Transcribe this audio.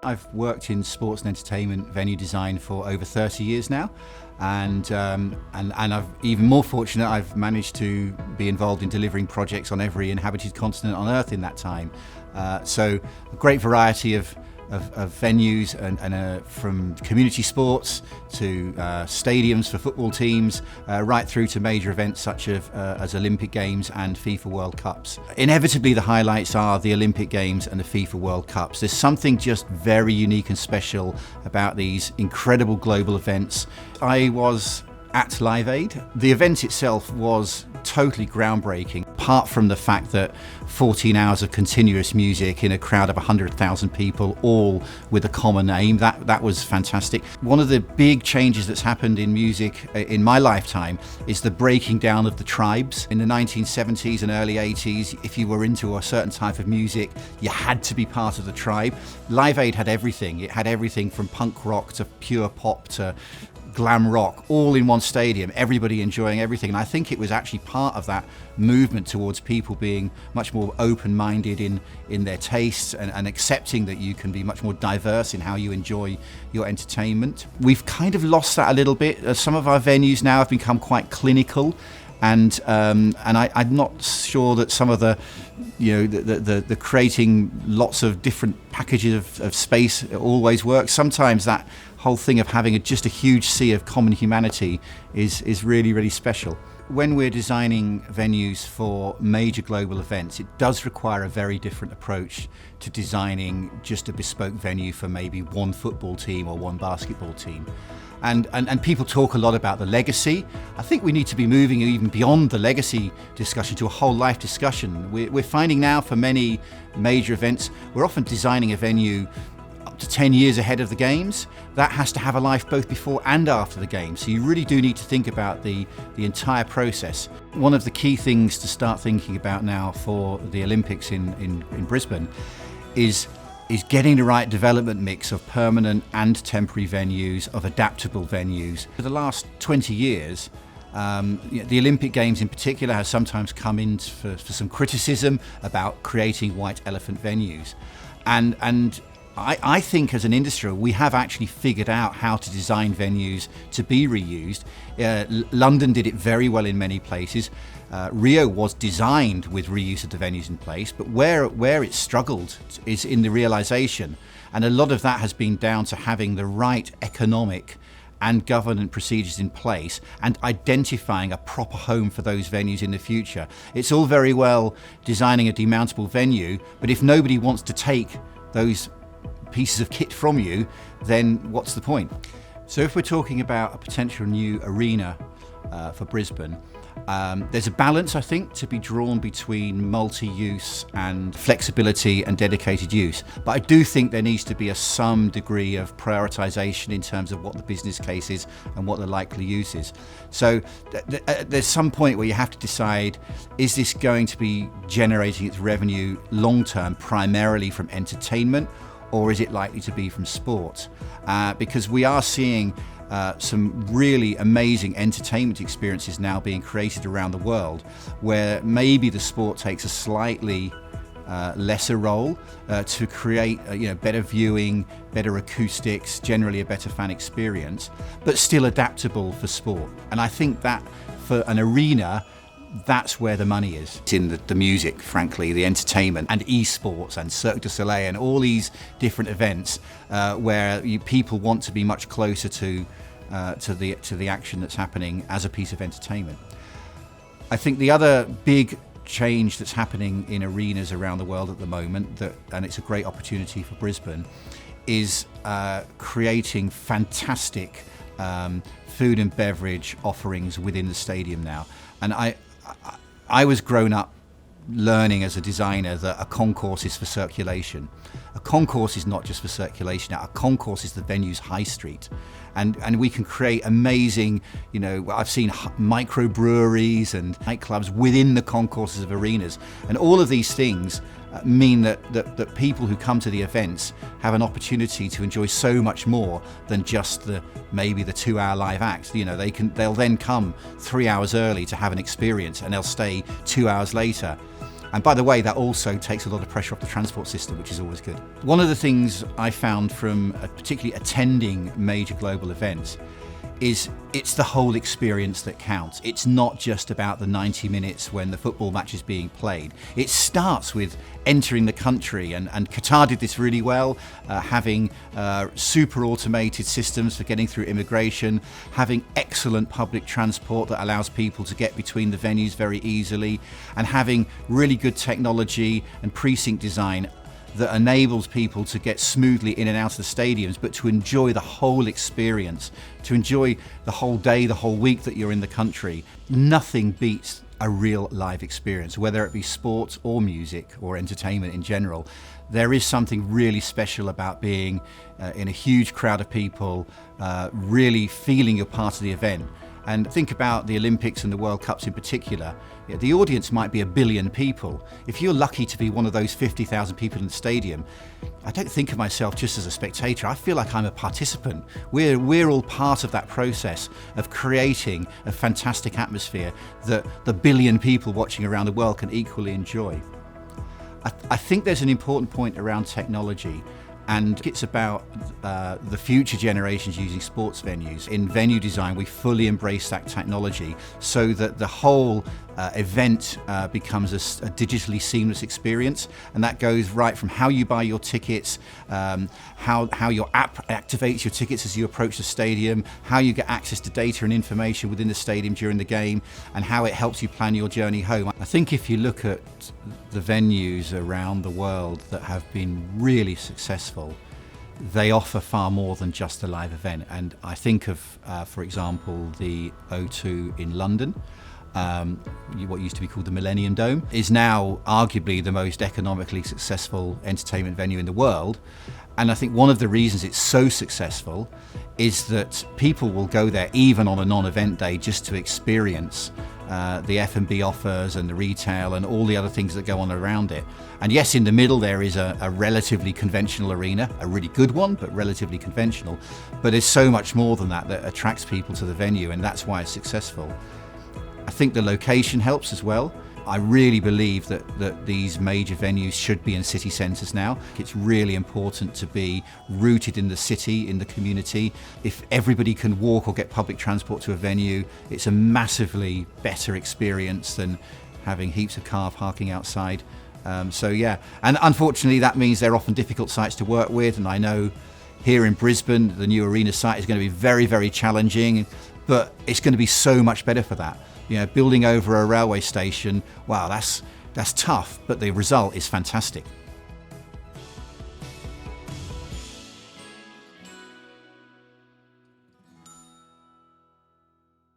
I've worked in sports and entertainment venue design for over 30 years now, and I've even more fortunate. I've managed to be involved in delivering projects on every inhabited continent on Earth in that time. So a great variety of venues, and from community sports to stadiums for football teams, right through to major events such as Olympic Games and FIFA World Cups. Inevitably, the highlights are the Olympic Games and the FIFA World Cups. There's something just very unique and special about these incredible global events. I was at Live Aid. The event itself was totally groundbreaking, apart from the fact that 14 hours of continuous music in a crowd of 100,000 people, all with a common aim. That was fantastic. One of the big changes that's happened in music in my lifetime is the breaking down of the tribes. In the 1970s and early 80s, if you were into a certain type of music, you had to be part of the tribe. Live Aid had everything. It had everything from punk rock to pure pop to glam rock, all in one stadium, everybody enjoying everything. And I think it was actually part of that movement towards people being much more open-minded in their tastes, and accepting that you can be much more diverse in how you enjoy your entertainment. We've kind of lost that a little bit. Some of our venues now have become quite clinical, and I'm not sure that some of the creating lots of different packages of space always works. Sometimes that whole thing of having just a huge sea of common humanity is really, really special. When we're designing venues for major global events, it does require a very different approach to designing just a bespoke venue for maybe one football team or one basketball team. And people talk a lot about the legacy. I think we need to be moving even beyond the legacy discussion to a whole life discussion. We're finding now for many major events, we're often designing a venue up to 10 years ahead of the games. That has to have a life both before and after the games. So you really do need to think about the entire process. One of the key things to start thinking about now for the Olympics in Brisbane is getting the right development mix of permanent and temporary venues, of adaptable venues. For the last 20 years, the Olympic Games in particular has sometimes come in for some criticism about creating white elephant venues. And I think as an industry, we have actually figured out how to design venues to be reused. London did it very well in many places. Rio was designed with reuse of the venues in place, but where it struggled is in the realization. And a lot of that has been down to having the right economic and governance procedures in place and identifying a proper home for those venues in the future. It's all very well designing a demountable venue, but if nobody wants to take those pieces of kit from you, then what's the point? So if we're talking about a potential new arena for Brisbane, there's a balance, I think, to be drawn between multi-use and flexibility and dedicated use. But I do think there needs to be some degree of prioritisation in terms of what the business case is and what the likely use is. So there's some point where you have to decide, is this going to be generating its revenue long-term primarily from entertainment, or is it likely to be from sport? Because we are seeing some really amazing entertainment experiences now being created around the world, where maybe the sport takes a slightly lesser role to create better viewing, better acoustics, generally a better fan experience, but still adaptable for sport. And I think that for an arena, that's where the money is. It's in the music, frankly, the entertainment and esports and Cirque du Soleil and all these different events where people want to be much closer to the action that's happening as a piece of entertainment. I think the other big change that's happening in arenas around the world at the moment, and it's a great opportunity for Brisbane, is creating fantastic food and beverage offerings within the stadium now. And I was grown up learning as a designer that a concourse is for circulation. A concourse is not just for circulation. A concourse is the venue's high street. And we can create amazing, I've seen microbreweries and nightclubs within the concourses of arenas. And all of these things mean that people who come to the events have an opportunity to enjoy so much more than just maybe the 2-hour live act. They'll then come 3 hours early to have an experience, and they'll stay 2 hours later. And by the way, that also takes a lot of pressure off the transport system, which is always good. One of the things I found from particularly attending major global events is it's the whole experience that counts. It's not just about the 90 minutes when the football match is being played. It starts with entering the country, and Qatar did this really well, having super automated systems for getting through immigration, having excellent public transport that allows people to get between the venues very easily, and having really good technology and precinct design that enables people to get smoothly in and out of the stadiums, but to enjoy the whole experience, to enjoy the whole day, the whole week that you're in the country. Nothing beats a real live experience, whether it be sports or music or entertainment in general. There is something really special about being in a huge crowd of people, really feeling you're part of the event. And think about the Olympics and the World Cups in particular. The audience might be 1 billion people. If you're lucky to be one of those 50,000 people in the stadium, I don't think of myself just as a spectator. I feel like I'm a participant. We're all part of that process of creating a fantastic atmosphere that the 1 billion people watching around the world can equally enjoy. I think there's an important point around technology, and it's about the future generations using sports venues. In venue design, we fully embrace that technology so that the whole event becomes a digitally seamless experience, and that goes right from how you buy your tickets, how your app activates your tickets as you approach the stadium, how you get access to data and information within the stadium during the game, and how it helps you plan your journey home. I think if you look at the venues around the world that have been really successful, they offer far more than just a live event. And I think of, for example, the O2 in London, what used to be called the Millennium Dome, is now arguably the most economically successful entertainment venue in the world. And I think one of the reasons it's so successful is that people will go there even on a non-event day just to experience the F&B offers and the retail and all the other things that go on around it. And yes, in the middle there is a relatively conventional arena, a really good one, but relatively conventional. But there's so much more than that that attracts people to the venue, and that's why it's successful. I think the location helps as well. I really believe that these major venues should be in city centres now. It's really important to be rooted in the city, in the community. If everybody can walk or get public transport to a venue, it's a massively better experience than having heaps of car parking outside. So yeah, and unfortunately that means they're often difficult sites to work with, and I know here in Brisbane the new arena site is going to be very, very challenging, but it's going to be so much better for that. You know, building over a railway station, wow, that's tough, but the result is fantastic.